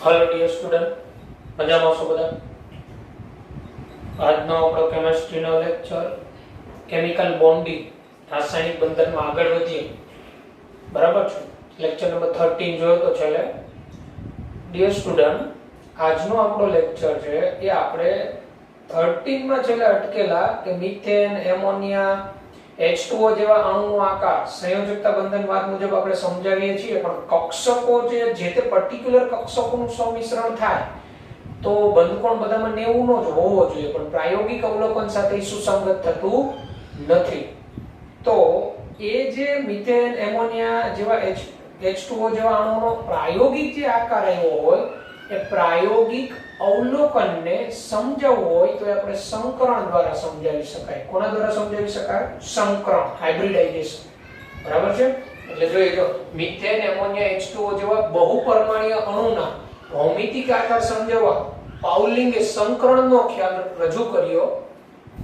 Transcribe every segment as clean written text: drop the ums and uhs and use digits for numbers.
Hello dear student मजामा છો બધા આજનો આપણો કેમિસ્ટ્રીનો લેક્ચર કેમિકલ બોન્ડિંગ રાસાયણિક બંધનમાં આગળ વધીએ બરાબર છે લેક્ચર નંબર 13 જોયો તો છેલ્લે ડિયર સ્ટુડન્ટ આજનો આપણો લેક્ચર છે એ આપણે 13 માં છેલ્લે અટકેલા કે મિથેન એમોનિયા H2O જેવા અણુનો આકાર સંયોજકતા બંધન વાત મુજબ આપણે સમજાવીએ છીએ પણ કક્ષકો જે તે પર્ટિક્યુલર કક્ષકોનું સંમિશ્રણ થાય તો બંધકોણ બધામાં 90 નો જ હોવો જોઈએ પણ પ્રાયોગિક અવલોકન સાથે સુસંગત થતું નથી તો એ જે મિથેન એમોનિયા જેવા H2O જેવા અણુનો પ્રાયોગિક જે આકાર આવ્યો હોય એ પ્રાયોગિક અવલોકનને સમજાવવું હોય તો આપણે સંકરણ દ્વારા સમજાવી શકાય કોના દ્વારા સમજાવી શકાય સંકરણ હાઇબ્રિડાઇઝેશન બરાબર છે એટલે જોઈએ જો મિથેન એમોનિયા H2O જેવા બહુપરમાણ્વીય અણુના ભૌમિતિક આકાર સમજાવવા પાઉલિંગે સંકરણનો ખ્યાલ રજૂ કર્યો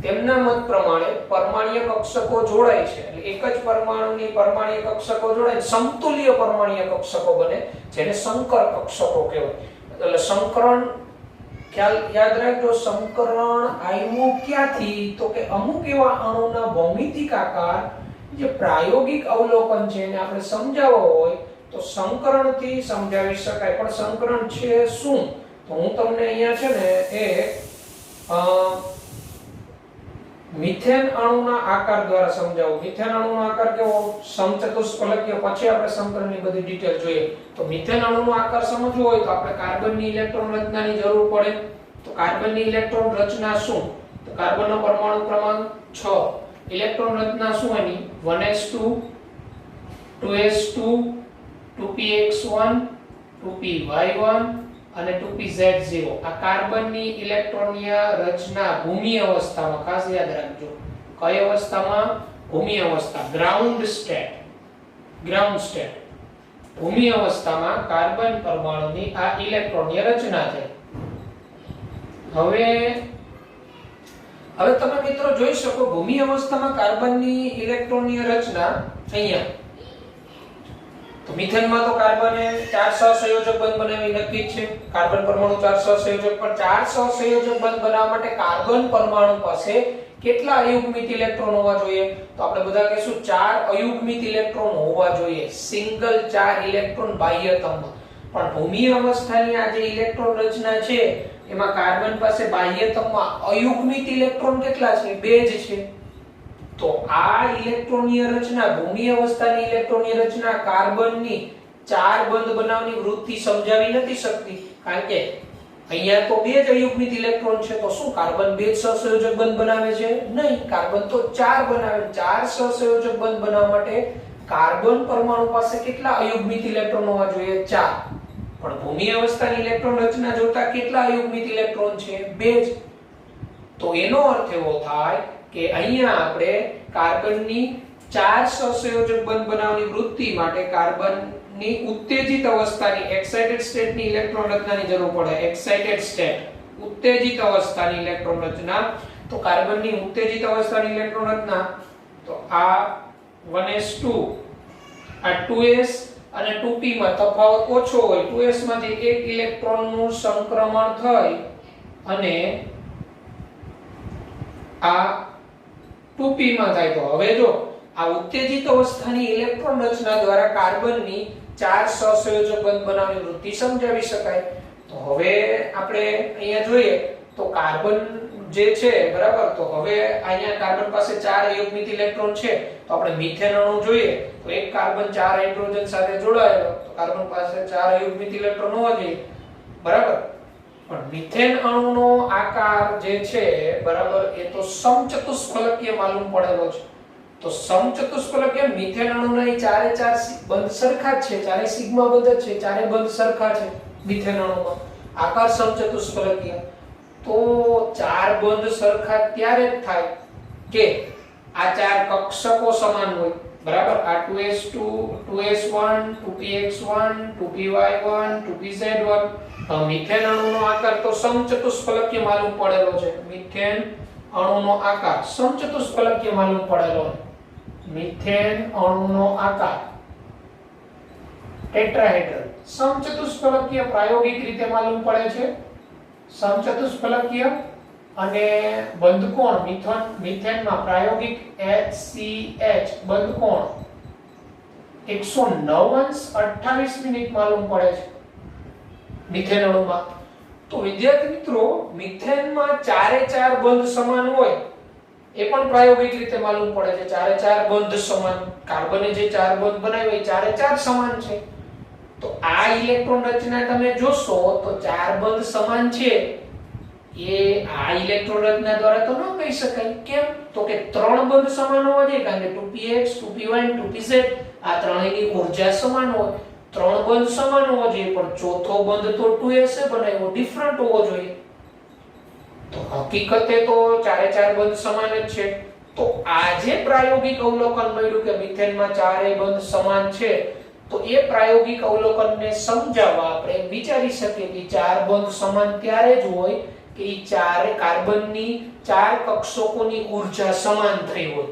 તેમના મત પ્રમાણે પરમાણ્વીય કક્ષકો જોડાય છે એટલે એક જ પરમાણુની પરમાણ્વીય કક્ષકો જોડાય સમતુલ્ય પરમાણ્વીય કક્ષકો બને જેને સંકર કક્ષકો કહેવાય એટલે સંકરણ ખ્યાલ યાદ રાખજો સંકરણ આવ્યું ક્યાંથી તો કે અમુક એવા અણુના ભૌમિતિક આકાર જે પ્રાયોગિક અવલોકન છે એને આપણે સમજાવવો હોય તો સંકરણથી સમજાવી શકાય પણ સંકરણ છે શું તો હું તમને અહીંયા છે ને એ મિથેન અણુના આકાર દ્વારા સમજાવું મિથેન અણુનો આકાર કેવો સમચતુષ્ફલકીય પછી આપણે સંકરણની બધી ડિટેલ જોઈએ તો મિથેન અણુનો આકાર સમજવો હોય તો આપણે કાર્બનની ઇલેક્ટ્રોન રચનાની જરૂર પડે તો કાર્બનની ઇલેક્ટ્રોન રચના શું તો કાર્બનનો પરમાણુ ક્રમાંક 6 ઇલેક્ટ્રોન રચના શું એની 1s2 2s2 2px1 2py1 અને 2pz0 આ કાર્બનની ઇલેક્ટ્રોનીય રચના ભૂમિ અવસ્થામાં ખાસ યાદ રાખજો કઈ અવસ્થામાં ભૂમિ અવસ્થા ગ્રાઉન્ડ સ્ટેટ ભૂમિ અવસ્થામાં કાર્બન પરમાણુની આ ઇલેક્ટ્રોનીય રચના છે હવે તમે મિત્રો જોઈ શકો ભૂમિ અવસ્થામાં કાર્બનની ઇલેક્ટ્રોનીય રચના અહીંયા તો મિથેનમાં તો કાર્બને 4 સહસંયોજક બંધ બનાવી નક્કી છે કાર્બન પરમાણુ 4 સહસંયોજક પણ 4 સહસંયોજક બંધ બનાવવા માટે કાર્બન પરમાણુ પાસે કેટલા અયુગ્મિત ઇલેક્ટ્રોન હોવા જોઈએ તો આપણે બધા કહીશું 4 અયુગ્મિત ઇલેક્ટ્રોન હોવા જોઈએ સિંગલ 4 ઇલેક્ટ્રોન બાહ્યતમમાં પણ ભૂમિ અવસ્થાની આ જે ઇલેક્ટ્રોન રચના છે એમાં કાર્બન પાસે બાહ્યતમમાં અયુગ્મિત ઇલેક્ટ્રોન કેટલા છે 2 જ છે તો આ ઇલેક્ટ્રોનીય રચના ભૂમિ અવસ્થાની ઇલેક્ટ્રોનીય રચના કાર્બનની 4 બંધ બનાવવાની વૃત્તિ સમજાવી નથી શકતી કારણ કે અહીંયા તો 2 જ અયુગ્મિત ઇલેક્ટ્રોન છે તો શું કાર્બન 2 સહસંયોજક બંધ બનાવે છે નહીં કાર્બન તો 4 બનાવે 4 સહસંયોજક બંધ બનાવવા માટે કાર્બન પરમાણુ પાસે કેટલા અયુગ્મિત ઇલેક્ટ્રોન હોવા જોઈએ 4 પણ ભૂમિ અવસ્થાની ઇલેક્ટ્રોન રચના જોતા કેટલા અયુગ્મિત ઇલેક્ટ્રોન છે 2 જ તો એનો અર્થ એવો થાય કે અહીંયા આપણે કાર્બનની 4 સહસંયોજક બંધ બનાવવાની વૃત્તિ માટે કાર્બનની ઉત્તેજિત અવસ્થાની એક્સાઇટેડ સ્ટેટની ઇલેક્ટ્રોન રચનાની જરૂર પડે એક્સાઇટેડ સ્ટેટ ઉત્તેજિત અવસ્થાની ઇલેક્ટ્રોન રચના તો કાર્બનની ઉત્તેજિત અવસ્થાની ઇલેક્ટ્રોન રચના તો આ 1s2 આ 2s અને 2p માં તફાવત ઓછો હોય 2s માંથી એક ઇલેક્ટ્રોનનું સંક્રમણ થઈ અને આ 2p માં થાય તો હવે જો આ ઉત્તેજિત અવસ્થાની ઇલેક્ટ્રોન રચના દ્વારા કાર્બનની 4 સહસંયોજક બંધ બનાવવાની વૃત્તિ સમજાવી શકાય તો હવે આપણે અહીંયા જોઈએ તો કાર્બન જે છે બરાબર તો હવે અહીંયા કાર્બન પાસે 4 અયુગ્મિત ઇલેક્ટ્રોન છે તો આપણે મિથેન અણુ જોઈએ તો એક કાર્બન 4 હાઇડ્રોજન સાથે જોડાયેલો તો કાર્બન પાસે 4 અયુગ્મિત ઇલેક્ટ્રોન હોવા જોઈએ બરાબર પણ મિથેન અણુનો આકાર જે છે બરાબર એ તો સમચતુષ્ફલકીય માલુમ પડેલો છે તો સમચતુષ્ફલકીય મિથેન અણુના ચારે 4 બંધ સરખા જ છે ચારે સિગ્મા બંધ જ છે ચારે બંધ સરખા છે મિથેન અણુમાં આકાર સમચતુષ્ફલકીય તો 4 બંધ સરખા ત્યારે જ થાય કે આ 4 કક્ષકો સમાન હોય બરાબર આ 2s2 2s1 2px1 2py1 2pz1 methane અણુનો આકાર તો સમચતુષ્ફલકીય માલુમ પડેલો છે મિથેન અણુનો આકાર સમચતુષ્ફલકીય માલુમ પડેલો મિથેન અણુનો આકાર ટેટ્રાહેડ્રલ સમચતુષ્ફલકીય પ્રાયોગિક રીતે માલુમ પડે છે. સમચતુષ્ફલકીય અને બંધકોણ મિથેનમાં પ્રાયોગિક HCH બંધકોણ 109°28' માલુમ પડે છે મિથેન અણુમાં. તો વિદ્યાર્થી મિત્રો, મિથેનમાં ચારે ચાર બંધ સમાન હોય એ પણ પ્રાયોગિક રીતે માલુમ પડે છે. ચારે ચાર બંધ સમાન, કાર્બને જે ચાર બંધ બનાવ્યા એ ચારે ચાર સમાન છે. તો આ ઇલેક્ટ્રોન રચના તમે જોશો તો ચાર બંધ સમાન છે એ આ ઇલેક્ટ્રોન રચના દ્વારા તો ન કહી શકાય. કેમ? તો કે ત્રણ બંધ સમાન હોવા જોઈએ, કારણ કે 2px 2py 2pz આ ત્રણેયની ઊર્જા સમાન હોય. ત્રણ બંધ સમાન હોવો જોઈએ, પણ ચોથો બંધ તો 2s બનાવ્યો, ડિફરન્ટ હોવો જોઈએ. તો હકીકતે તો ચારે ચાર બંધ સમાન જ છે. તો આ જે પ્રાયોગિક અવલોકન મળ્યું કે મિથેનમાં ચારેય બંધ સમાન છે, તો એ પ્રાયોગિક અવલોકનને સમજાવવા આપણે વિચારી શકીએ કે ચાર બંધ સમાન ત્યારે જ હોય કે એ ચાર કાર્બનની ચાર કક્ષકોની ઊર્જા સમાન થઈ હોય.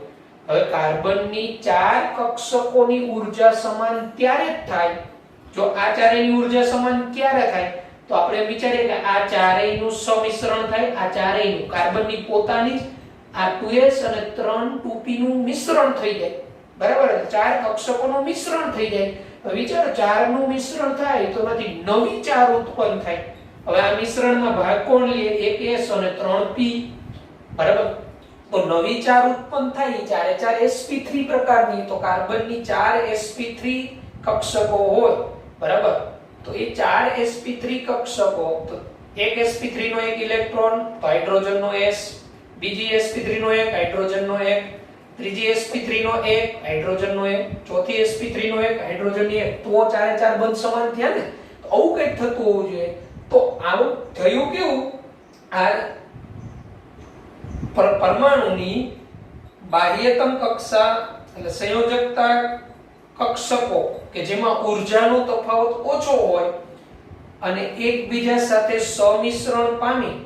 હવે કાર્બનની ચાર કક્ષકોની ઊર્જા સમાન ત્યારે જ થાય જો આ ચારેયની ઊર્જા સમાન ક્યારે થાય? તો આપણે વિચારીએ કે આ ચારેયનું સમિશ્રણ થાય, આ ચારેયનું કાર્બનની પોતાની જ આ 2s અને 3 2p નું મિશ્રણ થઈ જાય. બરાબર? ચાર કક્ષકોનું મિશ્રણ થઈ જાય. વિચારો, ચાર નું મિશ્રણ થાય તો નથી નવી ચાર ઉત્પન્ન થાય. હવે આ મિશ્રણમાં ભાગ કોણ લે? 1s અને 3p. બરાબર? તો નવી ચાર ઉત્પન્ન થાય ચારે ચાર sp3 પ્રકારની. તો કાર્બનની ચાર sp3 કક્ષકો હોય. બરાબર? તો એ ચાર sp3 કક્ષકો, તો એક sp3 નો એક ઇલેક્ટ્રોન તો હાઇડ્રોજનનો s, બીજી sp3 નો એક હાઇડ્રોજનનો એક, ત્રીજી sp3 નો એક હાઇડ્રોજનનો એક, ચોથી sp3 નો એક હાઇડ્રોજનની એક. તો ચારે ચાર બંધ સમાન થયા ને. તો આવું કંઈક થતું હોવું જોઈએ. તો આવું થયું કેવું? આ પરમાણુની બાહ્યતમ કક્ષા એટલે સંયોજકતા કક્ષકો કે જેમાં ઊર્જાનો તફાવત ઓછો હોય અને એકબીજા સાથે સમિશ્રણ પામી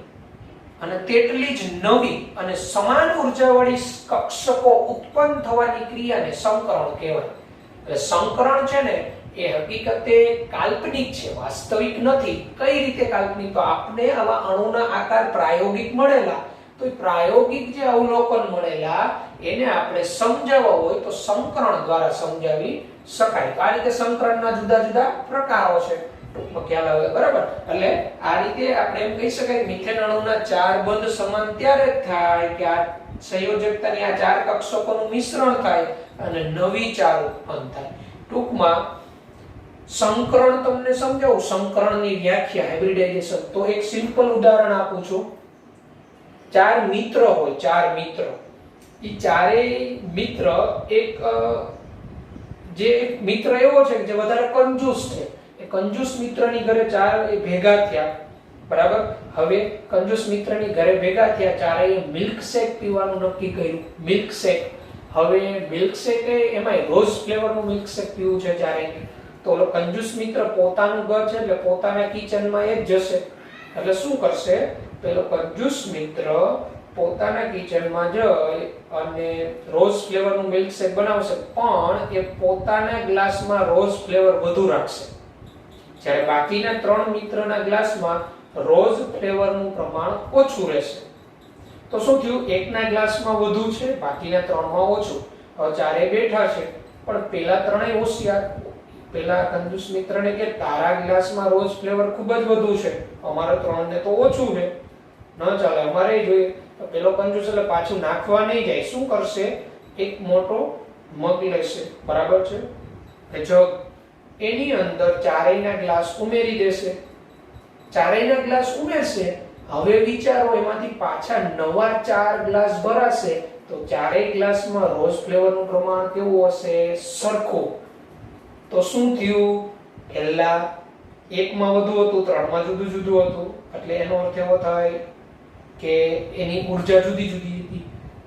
અને તેટલી જ નવી અને સમાન ઊર્જાવાળી કક્ષકો ઉત્પન્ન થવાની ક્રિયાને સંકરણ કહેવાય. એટલે સંકરણ છે ને એ હકીકતે કાલ્પનિક છે, વાસ્તવિક નથી. કઈ રીતે કાલ્પનિક? તો આપને આવા અણુના આકાર પ્રાયોગિક મળેલા, તો એ પ્રાયોગિક જે અવલોકન મળેલા એને આપણે સમજાવવા હોય તો સંકરણ દ્વારા સમજાવી શકાય. તો આ રીતે સંકરણના જુદા જુદા પ્રકારો છે, ટૂંકમાં ખ્યાલ આવે. બરાબર? એટલે આ રીતે આપણે એમ કહી શકાય કે મિથેન અણુના ચાર બંધ સમાન ત્યારે જ થાય કે આ સંયોજકતાની આ ચાર કક્ષકોનું મિશ્રણ થાય અને નવી ચાર ઉત્પન્ન થાય. ટૂંકમાં સંકરણ તમને સમજાવું, સંકરણની વ્યાખ્યા, હાઇબ્રિડાઇઝેશન. તો એક સિમ્પલ ઉદાહરણ આપું છું. ચાર મિત્ર હોય, ચાર મિત્ર. એ ચારેય મિત્ર એક મિત્ર એવો છે કે જે વધારે કંજૂસ છે. એ કંજૂસ મિત્રની ઘરે ચાર એ ભેગા થયા. બરાબર? હવે કંજૂસ મિત્રની ઘરે ભેગા થયા, ચારેય મિલ્ક શેક પીવાનું નક્કી કર્યું. Milk shake. હવે મિલ્ક શેક એમાં રોઝ ફ્લેવરનું મિલ્ક શેક પીવું છે ચારેય. તો ઓલો કંજૂસ મિત્ર પોતાનું ઘર છે એટલે પોતાના કિચનમાં એ જ જશે. એટલે શું કરશે? પેલો કંજૂસ મિત્ર પોતાના કિચનમાં જઈ અને રોઝ ફ્લેવરનું મિલ્ક શેક બનાવશે, પણ એ પોતાના ગ્લાસમાં રોઝ ફ્લેવર વધુ રાખશે, જ્યારે બાકીના ત્રણ મિત્રના ગ્લાસમાં રોઝ ફ્લેવરનું પ્રમાણ ઓછું રહેશે. તો શું થયું? એકના ગ્લાસમાં વધુ છે, બાકીના ત્રણમાં ઓછું. હવે ચારે બેઠા છે, પણ પેલા ત્રણેય હોશિયાર. પેલા કંજૂસ મિત્રને કે તારા ગ્લાસમાં રોઝ ફ્લેવર ખૂબ જ વધુ છે, અમારા ત્રણને તો ઓછું છે, ન ચાલે, અમારે જોઈએ. તો પેલો કંજૂસ એટલે પાછું નાખવા નહીં જાય. શું કરશે? એક મોટો મગ લેશે. બરાબર છે? જગ. એની અંદર ચારેયના ગ્લાસ ઉમેરી દેશે. ચારેયના ગ્લાસ ઉમેરશે. હવે વિચારો, એમાંથી પાછા નવા 4 ગ્લાસ ભરાશે તો ચારેય ગ્લાસમાં રોઝ ફ્લેવરનું પ્રમાણ કેવું હશે? સરખું. તો શું થયું? પહેલા એકમાં વધુ હતું, ત્રણમાં જુદું જુદું હતું. એટલે એનો અર્થ એવો થાય કે એની ઊર્જા જુદી જુદી હતી.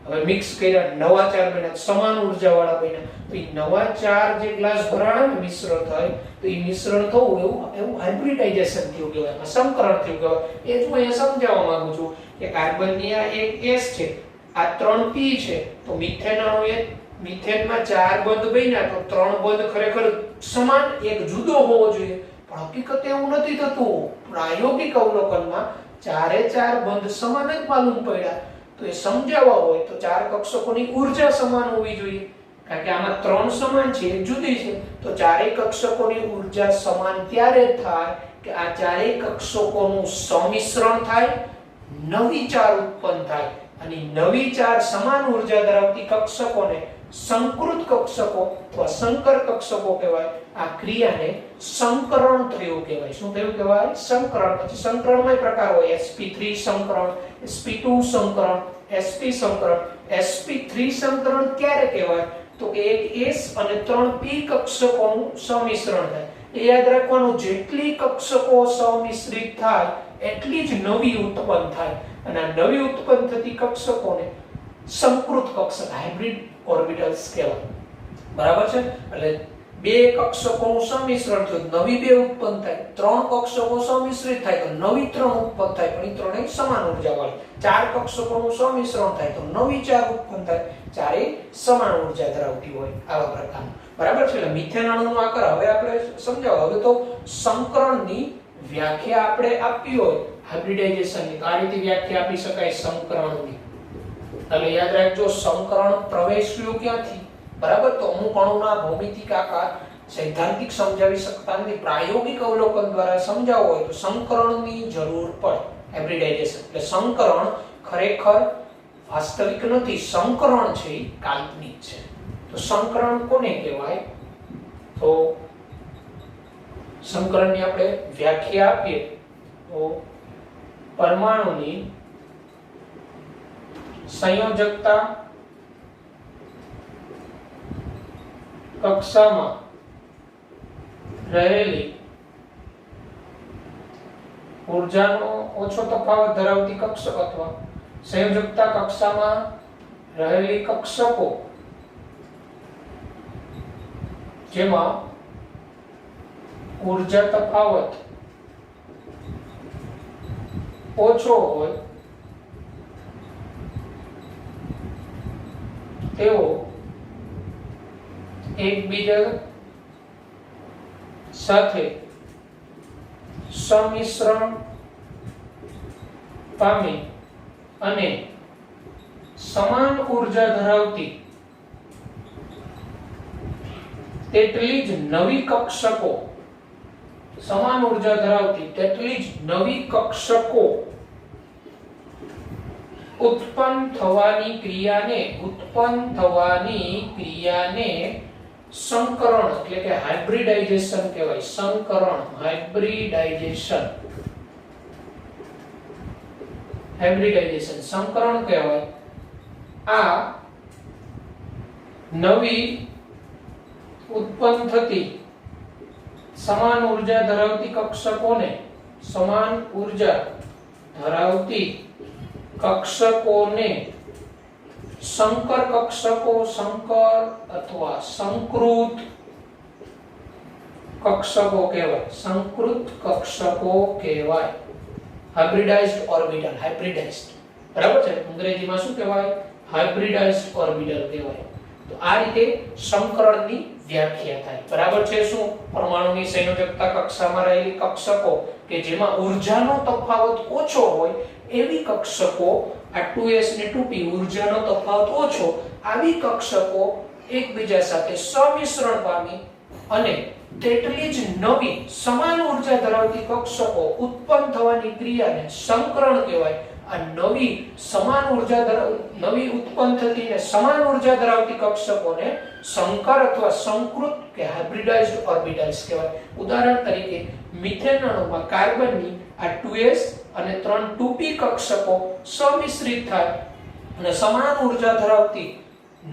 હવે મિક્સ કર્યા, નવા 4 બન્યા, સમાન ઊર્જાવાળા બન્યા. તો એ નવા 4 જે ગ્લાસ ભરાણા ને મિશ્રણ થાય, તો એ મિશ્રણ થવું એવું હાઇબ્રિડાઇઝેશન થયું કહેવાય, સંકરણ થયું કહેવાય. એ જ હું અહીંયા સમજાવવા માંગુ છું કે કાર્બનની આ એક S છે, આ 3 P છે. તો મિથેન અણુએ મિથેનમાં 4 બંધ બન્યા, તો 3 બંધ ખરેખર સમાન, એક જુદો હોવો જોઈએ. પણ પણ હકીકતે એવું નથી થતું. પ્રાયોગિક અવલોકનમાં ચારે ચાર બંધ સમાન જ માલુમ પડ્યા. તો એ સમજાવવા હોય તો ચાર કક્ષકોની ઊર્જા સમાન હોવી જોઈએ, કારણ કે આમાં ત્રણ સમાન છે, એક જુદી છે. તો ચારેય કક્ષકોની ઊર્જા સમાન ત્યારે થાય કે આ ચારેય કક્ષકોનું સંમિશ્રણ થાય, નવી ચાર ઉત્પન્ન થાય. અને નવી ચાર સમાન ઊર્જા ધરાવતી કક્ષકોને સંકૃત કક્ષકો અથવા સંકર કક્ષકો કહેવાય. આ ક્રિયાને સંકરણ થયું કહેવાય. શું થયું કહેવાય? સંકરણ. પછી સંકરણમાં પ્રકાર હોય, sp3 સંકરણ, sp2 સંકરણ, sp સંકરણ. sp3 સંકરણ ક્યારે કહેવાય? તો કે એક s અને 3 p કક્ષકોનું સંમિશ્રણ થાય. એ યાદ રાખવાનું, જેટલી કક્ષકો સંમિશ્રિત થાય એટલી જ નવી ઉત્પન્ન થાય. અને આ નવી ઉત્પન્ન થતી કક્ષકોને સંકૃત કક્ષક, હાઇબ્રિડ ઓર્બિટલ્સ કહેવાય. બરાબર છે? એટલે બે કક્ષકોનું સંમિશ્રણ થયું, નવી બે ઉત્પન્ન થાય. ત્રણ કક્ષકો સંમિશ્રિત થાય તો નવી ત્રણ ઉત્પન્ન થાય, પણ એ ત્રણેય સમાન ઊર્જાવાળી. ચાર કક્ષકોનું સંમિશ્રણ થાય તો નવી ચાર ઉત્પન્ન થાય, ચારેય સમાન ઊર્જા ધરાવતી હોય. આવા પ્રકારનું. બરાબર છે? એટલે મિથેન અણુનો આકાર હવે આપણે સમજાવો. હવે તો સંકરણની વ્યાખ્યા આપણે આપી હોય હાઇબ્રિડાઇઝેશનની, આ રીતે વ્યાખ્યા આપી શકાય સંકરણની. એટલે યાદ રાખજો, સંકરણ પ્રવેશ્યું ક્યાંથી? બરાબર? તો અમુક અણુના ભૌમિતિક આકાર સૈદ્ધાંતિક સમજાવી શકતા નથી, પ્રાયોગિક અવલોકન દ્વારા સમજાવવું હોય તો સંકરણની જરૂર પડે. હાઇબ્રિડાઇઝેશન એટલે સંકરણ ખરેખર વાસ્તવિક નથી, સંકરણ છે એ કાલ્પનિક છે. તો સંકરણ કોને કહેવાય? તો સંકરણની આપણે વ્યાખ્યા આપીએ તો પરમાણુની સંયોજકતા કક્ષામાં રહેલી ઊર્જાનો ઓછો તફાવત ધરાવતી કક્ષક અથવા સંયોજકતા કક્ષામાં રહેલી કક્ષકો જેમાં ઊર્જા તફાવત ઓછો હોય તેઓ એકબીજા સાથે સંમિશ્રણ પામી અને સમાન ઊર્જા ધરાવતી તેટલી જ નવી કક્ષકો, સમાન ઊર્જા ધરાવતી તેટલી જ નવી કક્ષકો ઉત્પન્ન થવાની ક્રિયાને સંકરણ એટલે કે હાઇબ્રિડાઇઝેશન કહેવાય. સંકરણ, હાઇબ્રિડાઇઝેશન સંકરણ કહેવાય. આ નવી ઉત્પન્ન થતી સમાન ઊર્જા ધરાવતી કક્ષકોને સંકર કક્ષકો, સંકર અથવા સંકૃત કક્ષકો કહેવાય. સંકૃત કક્ષકો કહેવાય. હાઇબ્રિડાઇઝ્ડ ઓર્બિટલ, હાઇબ્રિડાઇઝ્ડ. બરાબર છે? અંગ્રેજીમાં શું કહેવાય? હાઇબ્રિડાઇઝ્ડ ઓર્બિટલ કહેવાય. તો આ રીતે સંકરણની વ્યાખ્યા થાય. બરાબર છે? શું? પરમાણુની સંયોજકતા કક્ષામાં રહેલી કક્ષકો કે જેમાં ઊર્જાનો તફાવત ઓછો હોય એવી કક્ષકો, આ 2s ને 2p ઊર્જાનો તફાવત ઓછો, આવી કક્ષકો એકબીજા સાથે સંમિશ્રણ પામી અને તેટલી જ નવી સમાન ઊર્જા ધરાવતી કક્ષકો ઉત્પન્ન થવાની ક્રિયાને સંકરણ કહેવાય. આ નવી ઉત્પન્ન થતી ને સમાન ઊર્જા ધરાવતી કક્ષકોને સંકર અથવા સંકૃત કે હાઇબ્રિડાઇઝ્ડ ઓર્બિટલ્સ કહેવાય. ઉદાહરણ તરીકે મિથેન અણુમાં કાર્બનની આ 2s અને 3 2p કક્ષકો સંમિશ્રિત થાય અને સમાન ઊર્જા ધરાવતી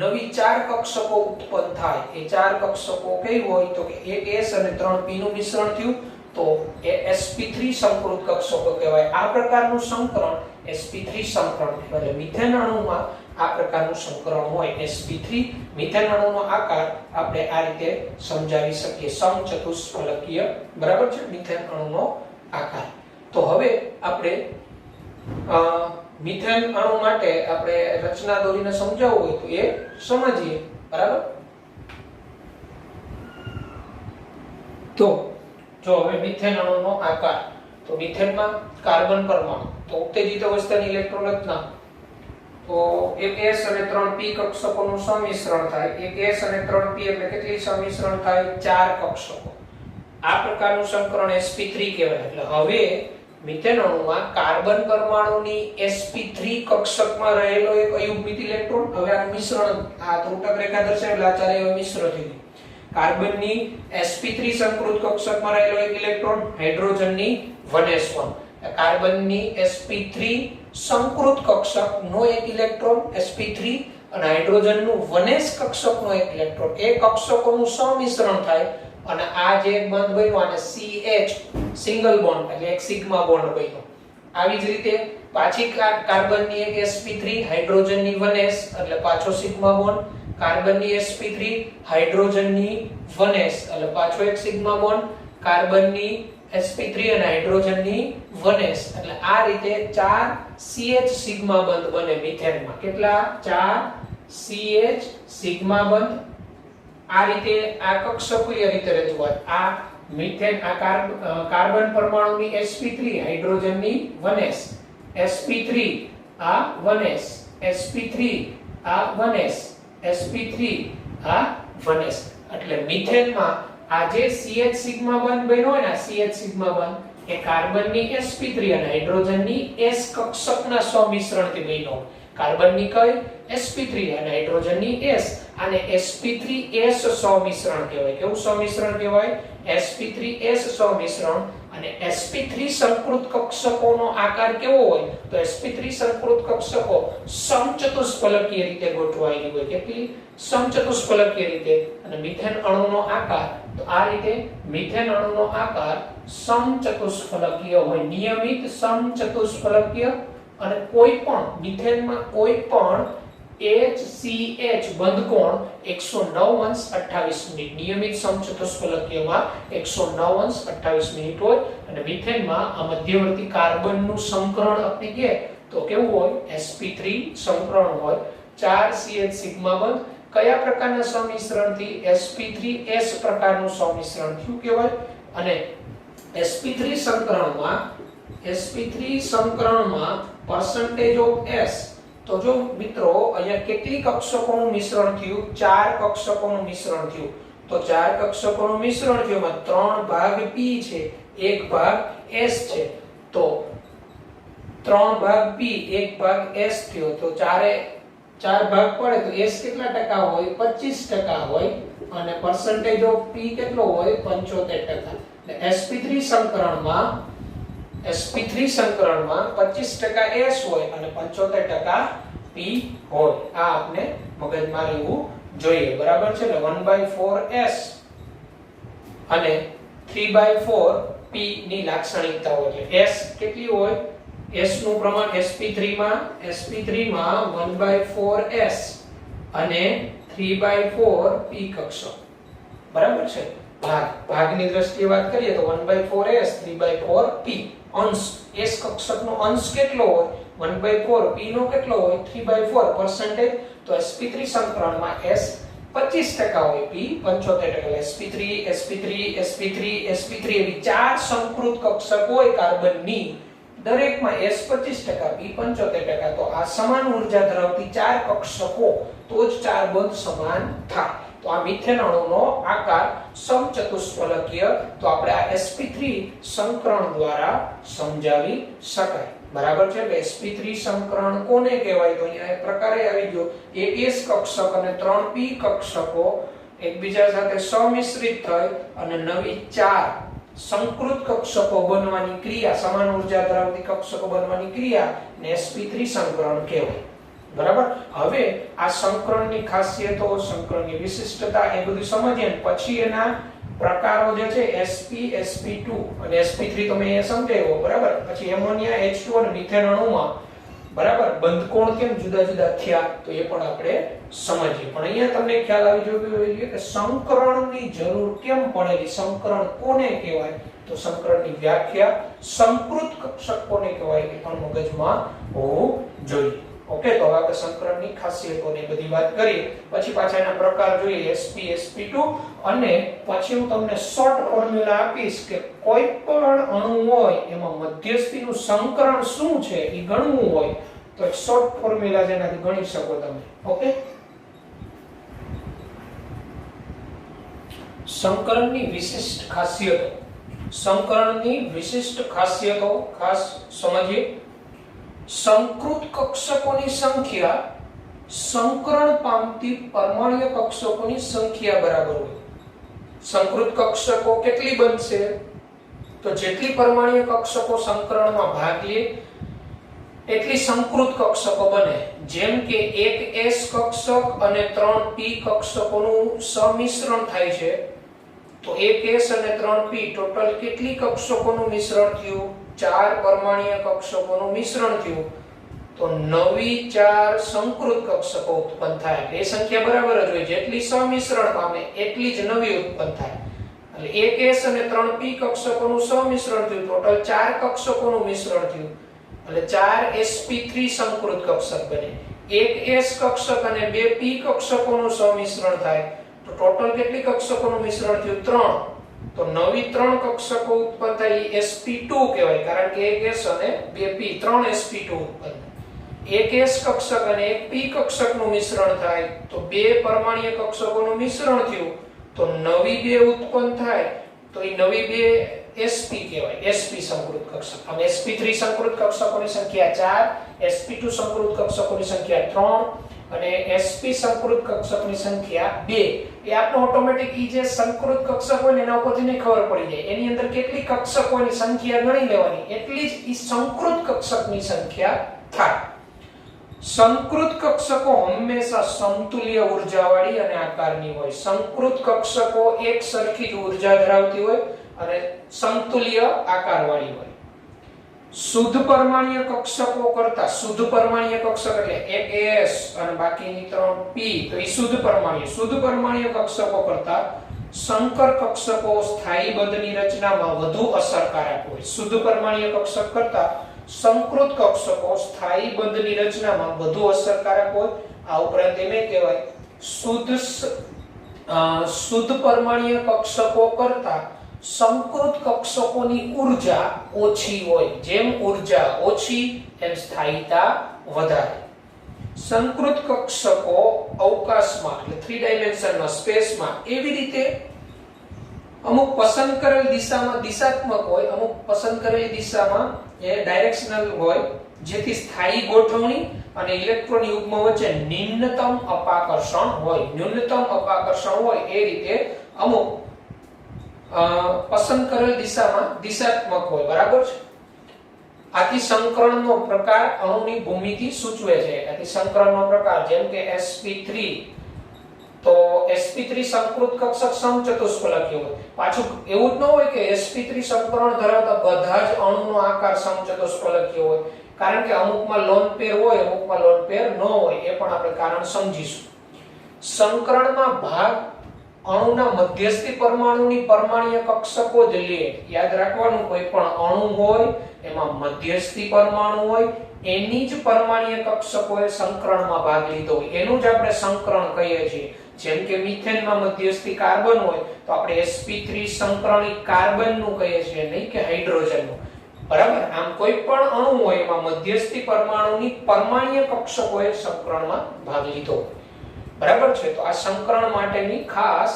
નવી ચાર કક્ષકો ઉત્પન્ન થાય. એ ચાર કક્ષકો કઈ હોય? તો કે એક s અને 3 p નું મિશ્રણ થયું તો એ sp3 સંકૃત કક્ષકો કહેવાય. આ પ્રકારનું સંકરણ sp3 સંકરણ કહેવાય. મિથેન અણુમાં આ પ્રકારનું સંકરણ હોય sp3. મિથેન અણુનો આકાર આપણે આ રીતે સમજાવી શકીએ, સમચતુષ્ફલકીય. બરાબર છે? મિથેન અણુનો આકાર. તો હવે આપણે મિથેન અણુ માટે આપણે રચના દોરીને સમજાવવું હોય તો એ સમજીએ. બરાબર? તો જો હવે મિથેન અણુનો આકાર, તો મિથેનમાં કાર્બન પરમાણુ, તો ઉત્તેજિત અવસ્થાની ઇલેક્ટ્રોન રચના, તો એક S અને 3p કક્ષકોનું સંમિશ્રણ થાય. એક S અને 3p એટલે કેટલી સંમિશ્રણ થાય? 4 કક્ષકો. આ પ્રકારનું સંકરણ sp3 કહેવાય. એટલે હવે મિથેન અણુમાં કાર્બન પરમાણુની sp3 કક્ષકમાં રહેલો એક અયુગ્મિત ઇલેક્ટ્રોન, હવે આ મિશ્રણ, આ ત્રુટક રેખા દર્શાવેલા આ ચારે મિશ્ર થઈ ગયું. કાર્બનની sp3 સંકૃત કક્ષકમાં રહેલો એક ઇલેક્ટ્રોન, હાઇડ્રોજનની 1s1. કાર્બનની sp3 સંકૃત કક્ષકનો એક ઇલેક્ટ્રોન sp3 અને હાઇડ્રોજનનું 1s કક્ષકનો એક ઇલેક્ટ્રોન, એ કક્ષકોનું સંમિશ્રણ થાય અને આ જે બંધ બન્યો આને CH સિંગલ બોન્ડ એટલે એક સિગ્મા બોન્ડ બન્યો. આવી જ રીતે પાછી કાર્બનની એક sp3 હાઇડ્રોજનની 1s એટલે પાછો સિગ્મા બોન્ડ, કાર્બનની sp3 હાઇડ્રોજનની 1s એટલે પાછો એક સિગ્મા બોન્ડ, કાર્બનની sp3 અને હાઇડ્રોજનની 1s એટલે આ રીતે 4 CH સિગ્મા બંધ બને મિથેનમાં. કેટલા? 4 CH સિગ્મા બંધ. આ રીતે આ કક્ષકીય રીતે રજૂઆત. આ મિથેન, આ કાર્બન પરમાણુની sp3 હાઇડ્રોજનની 1s, sp3 આ 1s, sp3 આ 1s, sp3 આ 1s. એટલે મિથેનમાં આ જે CH સિગ્મા બંધ બન્યો હોય ને, CH સિગ્મા બંધ એ કાર્બનની sp3 અને હાઇડ્રોજનની s કક્ષકના સંમિશ્રણથી બન્યો. કાર્બનની કઈ? sp3 અને હાઇડ્રોજનની s, આને sp3s સંમિશ્રણ કહેવાય. કેવું સંમિશ્રણ કહેવાય? sp3s સંમિશ્રણ. અને sp3 સંકૃત કક્ષકોનો આકાર કેવો હોય? તો sp3 સંકૃત કક્ષકો સમચતુષ્ફલકીય રીતે ગોઠવાયેલી હોય. કેટલી? સમચતુષ્ફલકીય રીતે. અને મિથેન અણુનો આકાર, તો આ રીતે મિથેન અણુનો આકાર સમચતુષ્ફલકીય હોય, નિયમિત સમચતુષ્ફલકીય. અને કોઈ પણ મિથેનમાં કોઈ પણ HCH બંધકોણ 109°28', નિયમિત સમચતુષ્ફલકીયમાં 109°28' હોય. અને મિથેનમાં આ મધ્યવર્તી કાર્બનનું સંકરણ આપણે કહે તો કેવું હોય? sp3 સંકરણ હોય. 4 CH સિગ્મા બંધ. કયા પ્રકારના સંમિશ્રણથી? sp3s પ્રકારનું સંમિશ્રણ થયું કહેવાય. અને sp3 સંકરણમાં percentage of s, તો જો મિત્રો અહીંયા કેટલી કક્ષકોનું મિશ્રણ થયું? 4 કક્ષકોનું મિશ્રણ થયું. તો 4 કક્ષકોનું મિશ્રણ થયું, એમાં 3 ભાગ p છે, 1 ભાગ s છે. તો 3 ભાગ p 1 ભાગ s થયો. તો 4 ભાગ પડે તો s કેટલા ટકા હોય? 25% હોય. અને percentage of p કેટલો હોય? 75%. sp3 સંકરણમાં 25% s હોય અને 75% p હોય. આ આપણે મગજમાં રહેવું જોઈએ. બરાબર છે? એટલે 1/4s અને 3/4 p ની લાક્ષણિકતા હોય. એટલે s કેટલી હોય? s નું પ્રમાણ sp3 માં 1/4s અને 3/4 p કક્ષક. બરાબર છે? ભાગની દ્રષ્ટિએ વાત કરીએ તો 1/4s 3/4 p. અંશ, s કક્ષકનો અંશ કેટલો હોય? 1/4. p નો કેટલો હોય? 3/4. percentage તો sp3 સંકરણમાં s 25% હોય, p 75%. sp3 sp3 sp3 sp3 એવી 4 સંકૃત કક્ષક હોય કાર્બનની, દરેકમાં s 25%, p 75%. તો આ સમાન ઊર્જા ધરાવતી 4 કક્ષકો, તો જ 4 બંધ સમાન થાય. તો આ મિથેન અણુનો આકાર સમચતુષ્ફલકીય, તો આપણે આ sp3 સંકરણ દ્વારા સમજાવી શકાય. બરાબર છે? એટલે sp3 સંકરણ કોને કહેવાય? તો અહીંયા એક પ્રકારે આવી ગયો. એક s કક્ષક અને 3 p કક્ષકો એકબીજા સાથે સંમિશ્રિત થઈ અને નવી 4 સંકૃત કક્ષકો બનવાની ક્રિયા, સમાન ઊર્જા ધરાવતી કક્ષકો બનવાની ક્રિયા ને sp3 સંકરણ કહેવાય. બરાબર? હવે આ સંકરણની ખાસિયતો, સંકરણની વિશિષ્ટતા એ બધું સમજીએ ને પછી એના પ્રકારો જે છે sp sp2 અને sp3 તમે એ સમજાવ્યો. બરાબર? પછી એમોનિયા H2 અને મિથેન અણુમાં બરાબર બંધકોણ કેમ જુદા જુદા થયા તો એ પણ આપણે સમજીએ. પણ અહીંયા તમને ખ્યાલ આવી જોઈએ કે સંકરણની જરૂર કેમ પડેલી, સંકરણ કોને કહેવાય? તો સંકરણની વ્યાખ્યા, સંકૃત કક્ષક કોને કહેવાય એ પણ મગજમાં હોવું જોઈએ. ઓકે, તો હવે આપણે સંકરણની ખાસિયતોની બધી વાત કરીએ, પછી પાછા એના પ્રકાર જોઈએ sp sp2, અને પછી હું તમને શોર્ટ ફોર્મ્યુલા આપીશ કે કોઈ પણ અણુ હોય એમાં મધ્યસ્થીનું સંકરણ શું છે એ ગણવું હોય તો એક શોર્ટ ફોર્મ્યુલા જેનાથી ગણી શકો તમે. ઓકે, સંકરણની વિશિષ્ટ ખાસિયતો. સંકરણની વિશિષ્ટ ખાસિયતો ખાસ સમજીએ. સંકૃત કક્ષકોની સંખ્યા સંકરણ પામતી પરમાણ્વીય કક્ષકોની સંખ્યા બરાબર હોય. સંકૃત કક્ષકો કેટલી બનશે? તો જેટલી પરમાણ્વીય કક્ષકો સંકરણમાં ભાગ લે એટલી સંકૃત કક્ષકો બને. જેમ કે એક s કક્ષક અને 3p કક્ષકોનું સમિશ્રણ થાય છે, તો એક s અને 3p ટોટલ કેટલી કક્ષકોનું મિશ્રણ થયું? 4 પરમાણ્વીય કક્ષકોનું મિશ્રણ થયું, તો નવી 4 સંકૃત કક્ષકો ઉત્પન્ન થાય. એ સંખ્યા બરાબર જ હોય, જેટલી સમિશ્રણ પામે એટલી જ નવી ઉત્પન્ન થાય. એટલે એક s અને 3p કક્ષકોનું સમિશ્રણ થયું, ટોટલ 4 કક્ષકોનું મિશ્રણ થયું, એટલે 4 sp3 સંકૃત કક્ષક બને. એક s કક્ષક અને 2p કક્ષકોનું સમિશ્રણ થાય, તો ટોટલ કેટલી કક્ષકોનું મિશ્રણ થયું? 3. તો નવી 3 કક્ષકો ઉત્પન્ન થાય, એ sp2 કહેવાય, કારણ કે એક s અને 2p 3 sp2 ઉત્પન્ન થાય. એક s કક્ષક અને એક p કક્ષકનું મિશ્રણ થાય, તો 2 પરમાણ્વીય કક્ષકોનું મિશ્રણ થયું, તો નવી 2 ઉત્પન્ન થાય, તો એ નવી 2 sp કહેવાય, sp સંકૃત કક્ષક. આમ sp3 સંકૃત કક્ષકોની સંખ્યા 4, sp2 સંકૃત કક્ષકોની સંખ્યા 3 અને sp સંકૃત કક્ષકની સંખ્યા 2. એ આપણો ઓટોમેટિક ઈ જે સંકૃત કક્ષક હોય ને એના ઉપરથી ને ખબર પડી જાય. એની અંદર કેટલી કક્ષકોની સંખ્યા ગણી લેવાની, એટલી જ ઈ સંકૃત કક્ષકની સંખ્યા થાય. સંકૃત કક્ષકો હંમેશા સમતુલ્ય ઉર્જાવાળી અને આકારની હોય. સંકૃત કક્ષકો એક સરખી જ ઉર્જા ધરાવતી હોય અને સમતુલ્ય આકારવાળી હોય. શુદ્ધ પરમાણ્વીય કક્ષકો કરતા, શુદ્ધ પરમાણ્વીય કક્ષક એટલે એક s અને બાકીની 3 p, તો એ શુદ્ધ પરમાણ્વીય કક્ષકો કરતા સંકર કક્ષકો સ્થાયી બંધની રચનામાં વધુ અસરકારક હોય. શુદ્ધ પરમાણ્વીય કક્ષક કરતા સંકૃત કક્ષકો સ્થાયી બંધની રચનામાં વધુ અસરકારક હોય. આ ઉપરાંત એમ કહેવાય શુદ્ધ પરમાણ્વીય કક્ષકો કરતા સંકૃત કક્ષકોની ઉર્જા ઓછી હોય. જેમ ઉર્જા ઓછી એમ સ્થાયીતા વધારે. સંકૃત કક્ષકો અવકાશમાં એટલે 3 ડાયમેન્શનમાં સ્પેસમાં એવી રીતે અમુક પસંદ કરેલ દિશામાં દિશાત્મક હોય, અમુક પસંદ કરેલી દિશામાં એ ડાયરેક્શનલ હોય, જેથી સ્થાયી ગોઠવણી અને ઇલેક્ટ્રોન યુગ્મ વચ્ચે ન્યૂનતમ અપાકર્ષણ હોય. ન્યૂનતમ અપાકર્ષણ હોય એ રીતે અમુક પસંદ કરેલ દિશામાં દિશાત્મક હોય. બરાબર છે? આથી સંકરણનો પ્રકાર અણુની ભૂમિતિ સૂચવે છે. આથી સંકરણનો પ્રકાર જેમ કે sp3, તો sp3 સંકૃત કક્ષક સમચતુષ્ફલકીય હોય. પાછું એવું જ ન હોય કે sp3 સંકરણ ધરાવતા બધા જ અણુનો આકાર સમચતુષ્ફલકીય હોય, કારણ કે અમુકમાં લોન પેર હોય, અમુકમાં લોન પેર ન હોય. એ પણ આપણે કારણ સમજીશું. સંકરણમાં ભાગ અણુના મધ્યસ્થી પરમાણુની પરમાણ્વીય કક્ષકો જ લે. યાદ રાખવાનું, કોઈ પણ અણુ હોય એમાં મધ્યસ્થી પરમાણુ હોય, એની જ પરમાણ્વીય કક્ષકોએ સંકરણમાં ભાગ લીધો હોય, એનું જ આપણે સંકરણ કહીએ છીએ. જેમ કે મિથેનમાં મધ્યસ્થી કાર્બન હોય તો આપણે sp3 સંકરણી કાર્બનનું કહીએ છીએ, નહીં કે હાઇડ્રોજનનું. બરાબર? આમ કોઈ પણ અણુ હોય એમાં મધ્યસ્થી પરમાણુની પરમાણ્વીય કક્ષકોએ સંકરણમાં ભાગ લીધો. બરાબર છે? તો આ સંકરણ માટેની ખાસ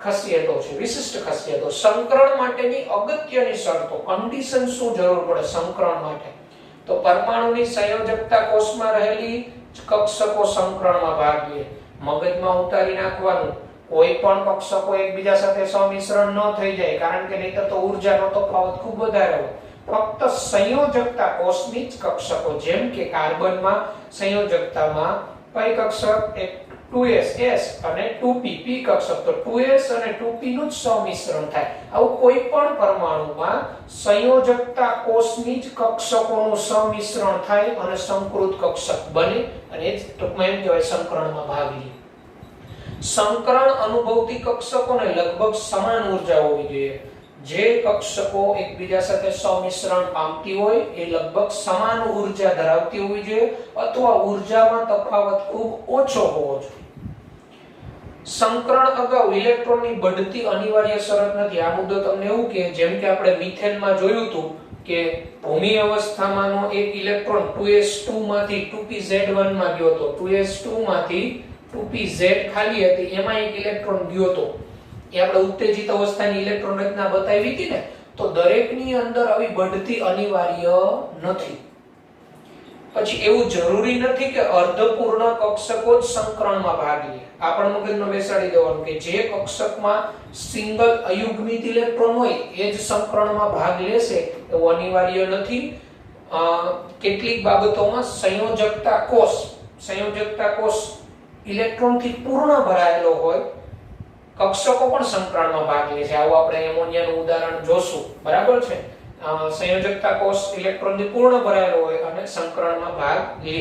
ખાસિયતો છે, વિશિષ્ટ ખાસિયતો. સંકરણ માટેની અગત્યની શરતો, કન્ડિશન શું જરૂર પડે સંકરણ માટે? તો પરમાણુની સંયોજકતા કોષમાં રહેલી કક્ષકો સંકરણમાં ભાગ લે. મગજમાં ઉતારી નાખવાનું, કોઈ પણ કક્ષકો એકબીજા સાથે સમિશ્રણ ન થઈ જાય, કારણ કે નહીતર તો ઉર્જાનો તફાવત ખૂબ વધારે હોય. ફક્ત સંયોજકતા કોષની જ કક્ષકો, જેમ કે કાર્બનમાં સંયોજકતામાં કઈ કક્ષક? એક 2s s અને 2p p કક્ષક, તો 2s અને 2p નું જ સમિશ્રણ થાય. આવું કોઈ પણ પરમાણુમાં સંયોજકતા કોષની જ કક્ષકોનું સમિશ્રણ થાય અને સંકૃત કક્ષક બને, અને એ જ ટૂંકમાં એમ કહેવાય સંકરણમાં ભાગ લે. સંકરણ અનુભવતી કક્ષકોને લગભગ સમાન ઉર્જા હોવી જોઈએ. જે કક્ષકો એકબીજા સાથે સંમિશ્રણ પામતી હોય એ લગભગ સમાન ઊર્જા ધરાવતી હોવી જોઈએ અથવા ઊર્જામાં તફાવત ખૂબ ઓછો હોવો જોઈએ. સંકરણ અગાઉ ઇલેક્ટ્રોનની બઢતી અનિવાર્ય શરત નથી. આ મુદ્દો તમને એવું કે જેમ કે આપણે મિથેનમાં જોયું હતું કે ભૂમિ અવસ્થામાંનો એક ઇલેક્ટ્રોન 2s2 માંથી 2pz1 માં ગયો હતો. 2s2 માંથી 2pz ખાલી હતી, એમાં એક ઇલેક્ટ્રોન ગયો હતો. એ આપણે ઉત્તેજિત અવસ્થાની ઇલેક્ટ્રોન રચના બતાવી હતી ને, તો દરેકની અંદર આવી બઢતી અનિવાર્ય નથી. પછી એવું જરૂરી નથી કે અર્ધપૂર્ણ કક્ષકો જ સંકરણમાં ભાગ લે. આ પણ મગજમાં બેસાડી દેવાનું કે જે કક્ષકમાં સિંગલ અયુગ્મિત ઇલેક્ટ્રોન હોય એ જ સંકરણમાં ભાગ લેશે એવું અનિવાર્ય નથી. કેટલીક બાબતોમાં સંયોજકતા કોષ ઇલેક્ટ્રોનથી પૂર્ણ ભરાયેલો હોય, કક્ષકો પણ સંકરણમાં ભાગ લે છે. આવું આપણે એમોનિયાનું ઉદાહરણ જોશું, બરાબર છે. સંયોજકતા કોષ ઇલેક્ટ્રોનથી પૂર્ણ ભરાયેલો હોય અને સંકરણમાં ભાગ લે.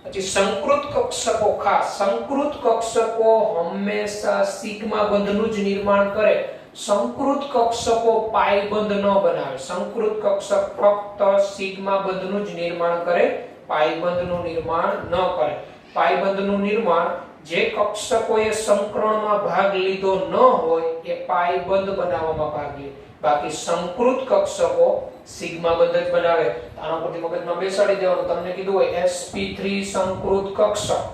પછી સંકૃત કક્ષકો, ખાસ સંકૃત કક્ષકો હંમેશા સિગ્મા બંધનું જ નિર્માણ કરે. સંકૃત કક્ષકો પાઈ બંધ ન બનાવે. સંકૃત કક્ષક ફક્ત સિગ્મા બંધનું જ નિર્માણ કરે, પાઈ બંધનું નિર્માણ ન કરે. પાઈ બંધનું નિર્માણ જે કક્ષકોએ સંકરણમાં ભાગ લીધો ન હોય એ પાઈ બંધ બનાવવામાં ભાગ લે. બાકી સંકૃત કક્ષકો સિગ્મા બંધ જ બનાવે. આના પરથી મગજમાં બેસાડી દેવાનું. તમને કીધું હોય sp3 સંકૃત કક્ષક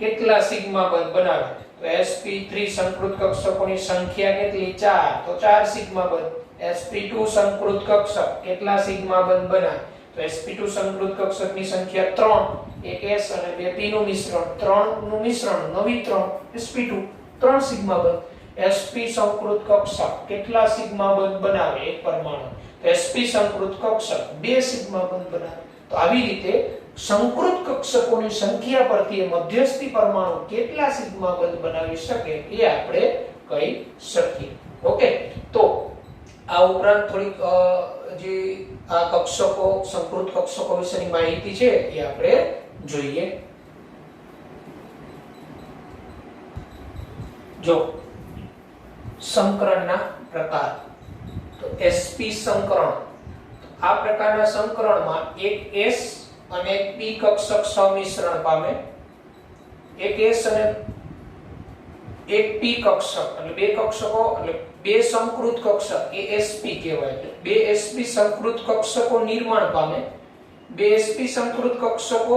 કેટલા સિગ્મા બંધ બનાવે, તો sp3 સંકૃત કક્ષકોની સંખ્યા કેટલી? 4, તો 4 સિગ્મા બંધ. sp2 સંકૃત કક્ષક કેટલા સિગ્મા બંધ બનાવે, તો sp2 સંકૃત કક્ષકની સંખ્યા 3, એક s અને બે p નું મિશ્રણ, 3 નું મિશ્રણ, નવી 3 sp2, 3 સિગ્મા બંધ. sp સંકૃત કક્ષક કેટલા સિગ્મા બંધ બનાવે? એક પરમાણુ. તો sp સંકૃત કક્ષક 2 સિગ્મા બંધ બનાવે. તો આવી રીતે સંકૃત કક્ષકોની સંખ્યા પરથી મધ્યસ્થી પરમાણુ કેટલા સિગ્મા બંધ બનાવી શકે એ આપણે કહી શકીએ. ઓકે, તો આ ઉપરાંત થોડીક જે આ કક્ષકો, સંકૃત કક્ષકો વિશેની માહિતી છે એ આપણે જોઈએ. જો સંકરણના પ્રકાર, તો sp સંકરણ, આ પ્રકારના સંકરણમાં એક s અને એક p કક્ષક સંમિશ્રણ પામે. એક s અને એક p કક્ષક એટલે બે કક્ષકો એટલે બે સંકૃત કક્ષક એ sp કહેવાય. બે sp સંકૃત કક્ષકો નિર્માણ પામે. બે sp સંકૃત કક્ષકો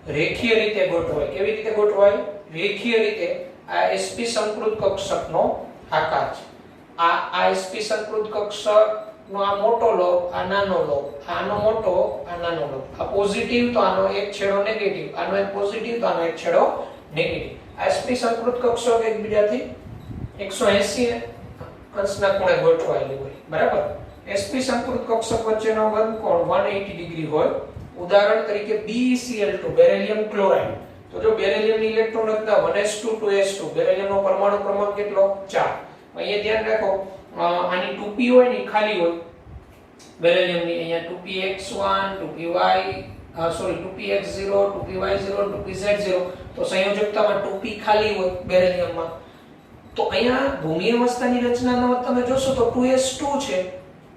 રેખીય રીતે ગોઠવાય. કેવી રીતે ગોઠવાય? રેખીય રીતે. આ sp સંકૃત કક્ષકનો આકાર છે. આ sp સંકૃત કક્ષકનો આ મોટો લોબ, આ નાનો લોબ, આનો મોટો, આ નાનો લોબ. આ પોઝિટિવ તો આનો એક છેડો નેગેટિવ, આનો એક પોઝિટિવ તો આનો એક છેડો નેગેટિવ. sp સંકૃત કક્ષક એકબીજાથી 180 અંશના ખૂણે ગોઠવાયેલી હોય, બરાબર. sp સંકૃત કક્ષક વચ્ચેનો બંધકોણ 180 ડિગ્રી હોય. ઉદાહરણ તરીકે BeCl2 બેરિલિયમ ક્લોરાઇડ. તો જો બેરિલિયમની ઇલેક્ટ્રોન રચના 1s2 2s2, બેરિલિયમનો પરમાણુ ક્રમાંક કેટલો? 4. અહીંયા ધ્યાન રાખો, આની 2p હોય ને ખાલી હોય બેરિલિયમની. અહીંયા 2px1 2py 2px0 2py0 2pz0, તો સંયોજકતામાં 2p ખાલી હોય બેરિલિયમમાં. તો અહીંયા ભૂમિ અવસ્થાની રચનાનો તમે જોશો તો 2s2 છે.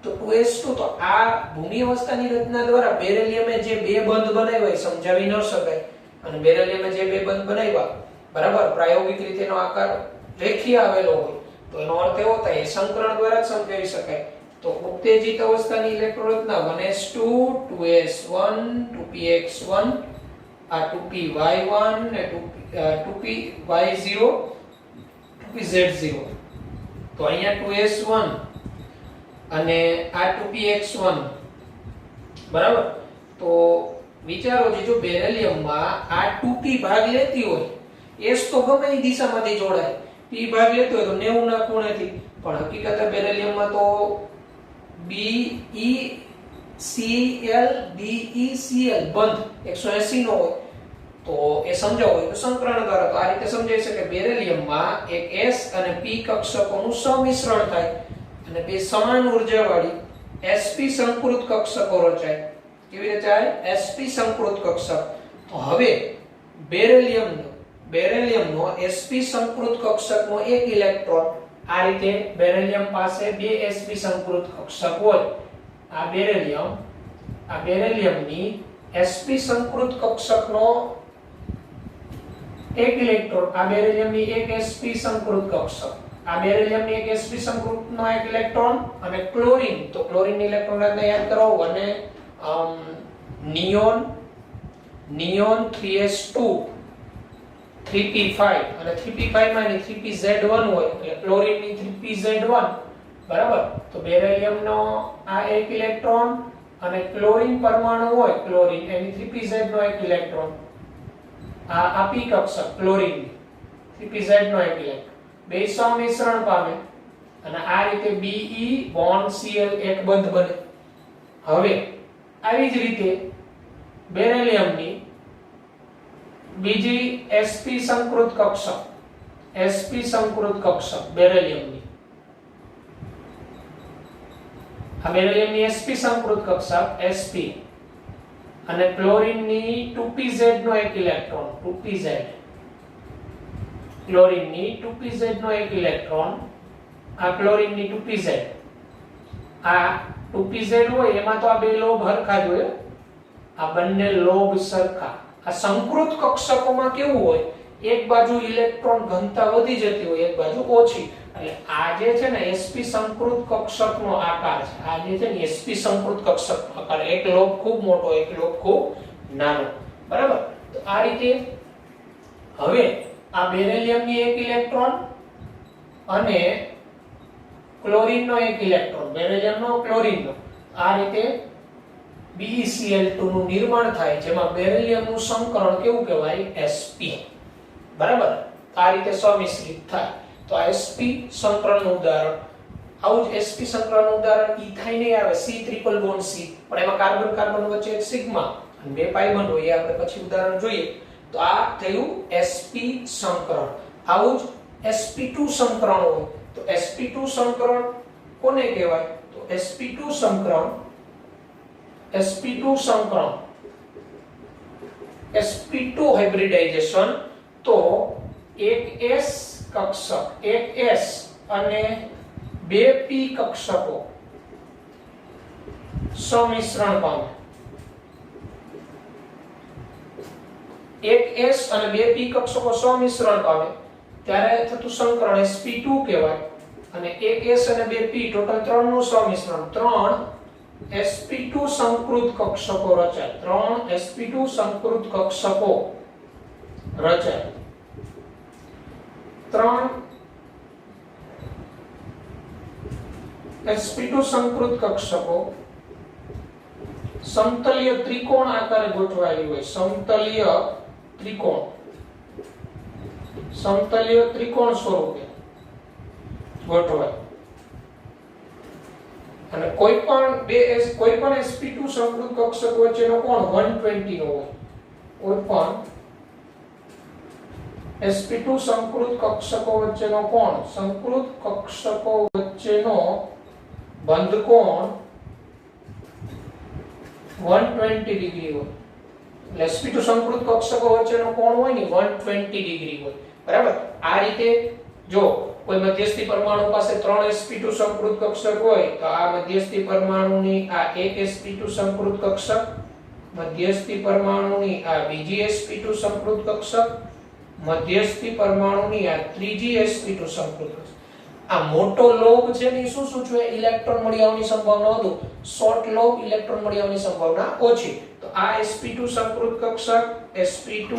તો 2s2, તો આ ભૂમિ અવસ્થાની રચના દ્વારા બેરિલિયમે જે બે બંધ બનાવ્યા સમજાવી ન શકાય. અને બેરિલિયમે જે બે બંધ બનાવ્યા, બરાબર, પ્રાયોગિક રીતે એનો આકાર રેખીય આવેલો હોય, તો એનો અર્થ એવો થાય એ સંકરણ દ્વારા જ સમજાવી શકાય. તો ઉત્તેજિત અવસ્થાની ઇલેક્ટ્રોન રચના 1s2 2s1 2px1, આ 2py1 ને 2py0 2pz0. તો અહીંયા 2s1 અને આ 2px1, બરાબર. તો વિચારો જો બેરિલિયમમાં આ 2p ભાગ લેતી હોય, s તો ગમે એ દિશામાંથી જોડાય, p ભાગ લેતો હોય તો 90 ના ખૂણેથી, પણ હકીકતે બેરિલિયમમાં તો BeCl બંધ 180 નો હોય. તો એ સમજાવવું હોય તો સંકરણ દ્વારા તો આ રીતે સમજાઈ શકે. બેરિલિયમમાં એક s અને p કક્ષકોનું સંમિશ્રણ થાય અને બે સમાન ઊર્જાવાળી sp સંકૃત કક્ષકો રચાય. કેવી રીતે આવે? sp સંકૃત કક્ષક. તો હવે બેરિલિયમનો sp સંકૃત કક્ષકનો એક ઇલેક્ટ્રોન આ રીતે બેરિલિયમ પાસે બે sp સંકૃત કક્ષક હોય. આ બેરિલિયમની sp સંકૃત કક્ષકનો એક ઇલેક્ટ્રોન, આ બેરિલિયમની એક sp સંકૃત કક્ષક, આ બેરિલિયમની એક sp સંકૃતનો એક ઇલેક્ટ્રોન, અને ક્લોરીન, તો ક્લોરીનની ઇલેક્ટ્રોન રચના યાદ કરો, અને નિયોન 3s2 3p5, અને 3p5 માં ની 3pz1 હોય એટલે ક્લોરીનની 3pz1, બરાબર. તો બેરિલિયમનો આ એક ઇલેક્ટ્રોન અને ક્લોરીન પરમાણુ હોય, ક્લોરીન એની 3pz નો એક ઇલેક્ટ્રોન, આ p કક્ષક ક્લોરીનની 3pz નો એક ઇલેક્ટ્રોન, બે સંમિશ્રણ પામે અને આ રીતે Be બોન્ડ Cl એક બંધ બને. હવે આવી જ રીતે બેરિલિયમની બીજી sp સંકૃત કક્ષક બેરિલિયમની, આ બેરિલિયમની sp સંકૃત કક્ષક sp અને ક્લોરીનની 2pz નો એક ઇલેક્ટ્રોન 2pz, ક્લોરીનની 2pz નો એક ઇલેક્ટ્રોન, આ ક્લોરીનની 2pz, આ 2pz હોય એમાં તો આ બે લોબ હરખા જ હોય, આ બંને લોબ સરખા. આ સંકૃત કક્ષકોમાં કેવું હોય, એક બાજુ ઇલેક્ટ્રોન ઘનતા વધી જતી હોય, એક બાજુ ઓછી. એટલે આ જે છે ને sp સંકૃત કક્ષકનો આકાર છે, આ જે છે ને sp સંકૃત કક્ષકનો આકાર, એક લોબ ખૂબ મોટો, એક લોબ ખૂબ નાનો, બરાબર. તો આ રીતે હવે આ બેરિલિયમની એક ઇલેક્ટ્રોન અને ક્લોરીનનો એક ઇલેક્ટ્રોન, બેરિલિયમનો ક્લોરીનનો, આ રીતે BeCl2 નું નિર્માણ થાય, જેમાં બેરિલિયમનું સંકરણ કેવું કહેવાય, sp, બરાબર. આ રીતે સમિશ્રિત થાય. તો આ sp સંકરણનું ઉદાહરણ, આવું જ sp સંકરણનું ઉદાહરણ ઇથાઇન એ આવે, C ટ્રિપલ બોન્ડ C, પણ એમાં કાર્બન કાર્બન વચ્ચે એક સિગ્મા અને બે પાઈ બંધ હોય, આપણે પછી ઉદાહરણ જોઈએ. તો આ થયું sp સંકરણ. આવું જ sp2 સંકરણ હોય, તો sp2 સંકરણ કોને કહેવાય, તો sp2 સંકરણ sp2 હાઇબ્રિડાઇઝેશન, તો એક s કક્ષક, એક s અને બે p કક્ષકો સમિશ્રણ પામે, એક s અને બે p કક્ષકો સમિશ્રણ પામે ત્યારે થતું સંકરણ sp2 કહેવાય. અને એક s અને બે p ટોટલ 3 નું સમિશ્રણ, 3 sp2 સંકૃત કક્ષકો રચાય, 3 sp2 સંકૃત કક્ષકો રચાય. 3 sp2 સંકૃત કક્ષકો સમતલીય ત્રિકોણ આકારે ગોઠવાયેલી હોય, સમતલીય ત્રિકોણ સ્વરૂપે ગોઠવાય. અને કોઈ પણ sp2 સંકૃત કક્ષક વચ્ચેનો કોણ 120 નો હોય, કોઈ પણ sp2 સંકૃત કક્ષકો વચ્ચેનો કોણ, સંકૃત કક્ષકો વચ્ચેનો બંધ કોણ 120 ડિગ્રી હોય. એટલે sp2 સંકૃત કક્ષકો વચ્ચેનો કોણ હોય ને 120 ડિગ્રી હોય, બરાબર. આ રીતે જો કોઈ મધ્યસ્થી પરમાણુ પાસે 3 sp2 સંકૃત કક્ષક હોય, તો આ મધ્યસ્થી પરમાણુની આ એક sp2 સંકૃત કક્ષક, મધ્યસ્થી પરમાણુની આ બીજી sp2 સંકૃત કક્ષક, મધ્યસ્થી પરમાણુની આ ત્રીજી sp2 સંકૃત કક્ષક. આ મોટો લોબ છે ને શું સૂચવે, ઇલેક્ટ્રોન મળી આવવાની સંભાવના વધુ, શોર્ટ લોબ ઇલેક્ટ્રોન મળી આવવાની સંભાવના ઓછી. તો આ sp2 સંકૃત કક્ષક sp2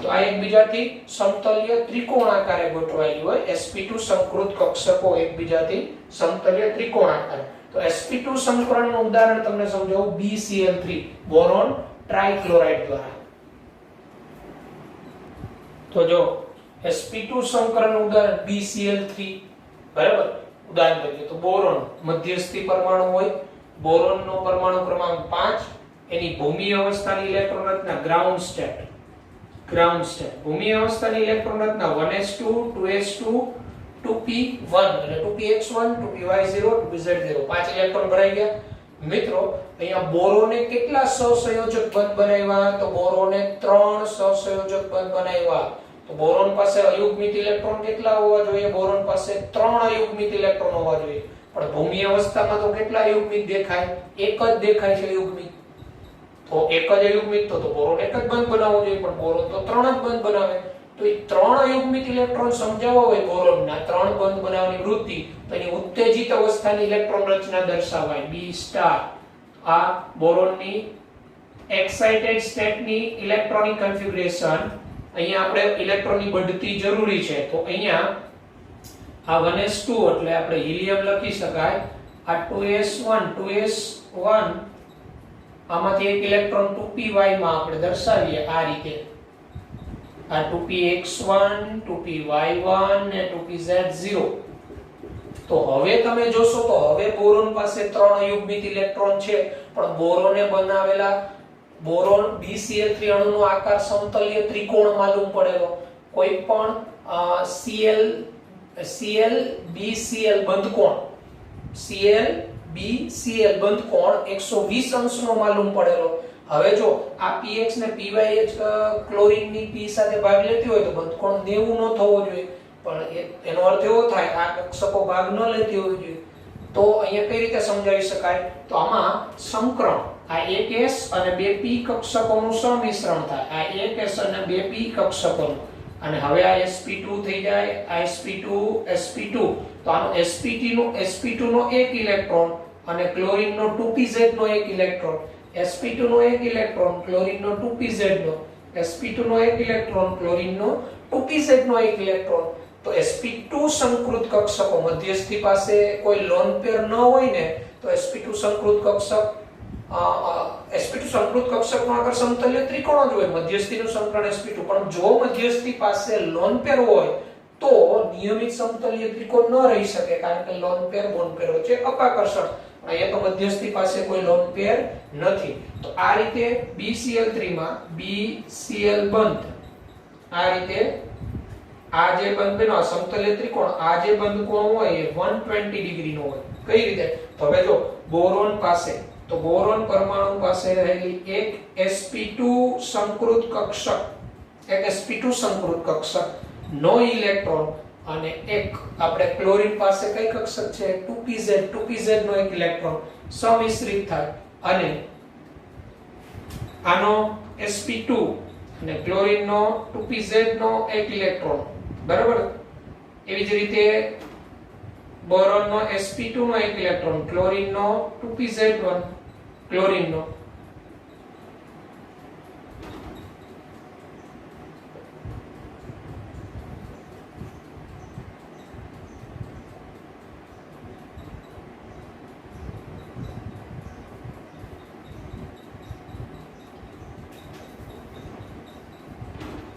તો આ એકબીજાથી સમતલીય ત્રિકોણ આકારે ગોઠવાયેલી હોય, sp2 સંકૃત કક્ષકો એકબીજાથી સમતલીય ત્રિકોણ આકારે. તો sp2 સંકરણનું ઉદાહરણ તમને સમજાવું, BCl3 બોરોન ટ્રાઇક્લોરાઇડ દ્વારા. તો જો sp2 સંકરણનું ઉદાહરણ BCl3, બરાબર. ઉદાહરણ તરીકે તો બોરોન મધ્યસ્થી પરમાણુ હોય, બોરોનનો પરમાણુ ક્રમાંક 5, એની ભૂમિ અવસ્થાની ઇલેક્ટ્રોન રચના ગ્રાઉન્ડ સ્ટેટ, ભૂમિ અવસ્થાની ઇલેક્ટ્રોન રચના 1s2 2s2 2p1 અને 2px1 2py0 2pz0, 5 ઇલેક્ટ્રોન ભરાઈ ગયા. મિત્રો અહીંયા બોરોને કેટલા સહસંયોજક બંધ બનાવ્યા, તો બોરોને 3 સહસંયોજક બંધ બનાવ્યા. તો બોરોન પાસે અયુગ્મિત ઇલેક્ટ્રોન કેટલા હોવા જોઈએ? બોરોન પાસે 3 અયુગ્મિત ઇલેક્ટ્રોન હોવા જોઈએ. પણ ભૌમિક અવસ્થામાં તો કેટલા અયુગ્મિત દેખાય? એક જ દેખાય છે અયુગ્મિત. તો એક જ અયુગ્મિત તો બોરોન એક જ બંધ બનાવવો જોઈએ, પણ બોરોન તો 3 જ બંધ બનાવે. તો એ 3 અયુગ્મિત ઇલેક્ટ્રોન સમજાવવા હોય બોરોનના 3 બંધ બનાવવાની વૃત્તિ, તો એની ઉત્તેજિત અવસ્થાની ઇલેક્ટ્રોન રચના દર્શાવાય B*. આ બોરોનની એક્સાઇટેડ સ્ટેટની ઇલેક્ટ્રોનિક કન્ફિગ્યુરેશન. અહીંયા આપણે ઇલેક્ટ્રોનની બઢતી જરૂરી છે, તો અહીંયા આ 1s2 એટલે આપણે હિલિયમ લખી શકાય. આ 2s1 આમાંથી એક ઇલેક્ટ્રોન 2p માં આપણે દર્શાવીએ આ રીતે. આ 2px1 2py1 ને 2pz0. તો હવે તમે જોશો તો હવે બોરોન પાસે 3 અયુગ્મિત ઇલેક્ટ્રોન છે, પણ બોરોને બનાવેલા બોરોન BCl3 અણુનો આકાર સમતલીય ત્રિકોણ માલુમ પડેલો. કોઈ પણ Cl BCl બંધકોણ બંધકોણ 120 અંશનો માલુમ પડેલો. હવે જો આ px ને pyh ક્લોરીનની p સાથે ભાગ લેતી હોય તો બંધકોણ 90 નો થવો જોઈએ, પણ એનો અર્થ એવો થાય આ કક્ષકો ભાગ ન લેતી હોવી જોઈએ. તો અહીંયા કઈ રીતે સમજાવી શકાય? તો આમાં સંકરણ આ એક s અને બે p કક્ષકોનું સમિશ્રણ થાય. આ એક s અને બે p કક્ષકોનું, અને હવે આ sp2 થઈ જાય. આ sp2 તો આનો sp2 નો એક ઇલેક્ટ્રોન અને ક્લોરીનનો 2pz નો એક ઇલેક્ટ્રોન. sp2 નો એક ઇલેક્ટ્રોન ક્લોરીનનો 2pz નો, sp2 નો એક ઇલેક્ટ્રોન ક્લોરીનનો 2pz નો એક ઇલેક્ટ્રોન. તો sp2 સંકૃત કક્ષકો મધ્યસ્થી પાસે કોઈ લોન પેર ન હોય ને, તો sp2 સંકૃત કક્ષકનો આકાર સમતલ્ય ત્રિકોણ જ હોય. મધ્યસ્થીનું સંકરણ sp2, પણ જો મધ્યસ્થી પાસે લોન પેર હોય તો નિયમિત સમતલ્ય ત્રિકોણ ન રહી શકે, કારણ કે લોન પેર બોન્ડ પેર વચ્ચે અપાકર્ષણ. અહીંયા તો મધ્યસ્થી પાસે કોઈ લોન પેર નથી. તો આ રીતે BCl3 માં BCl બંધ આ રીતે આ જે બંધ બન્યો સમતલ્ય ત્રિકોણ, આ જે બંધ કોણ હોય એ 120 ડિગ્રી નો હોય. કઈ રીતે? તો હવે જો બોરોન પાસે, તો બોરોન પરમાણુ પાસે રહેલી એક sp2 સંકૃત કક્ષક નો ઇલેક્ટ્રોન અને એક આપણે ક્લોરીન પાસે કઈ કક્ષક છે 2pz નો એક ઇલેક્ટ્રોન સમિશ્રિત થાય, અને આનો sp2 અને ક્લોરીનનો 2pz નો એક ઇલેક્ટ્રોન, બરાબર. એવી જ રીતે બોરોનનો sp2 નો એક ઇલેક્ટ્રોન, ક્લોરીનનો 2pz1 ક્લોરીનનો.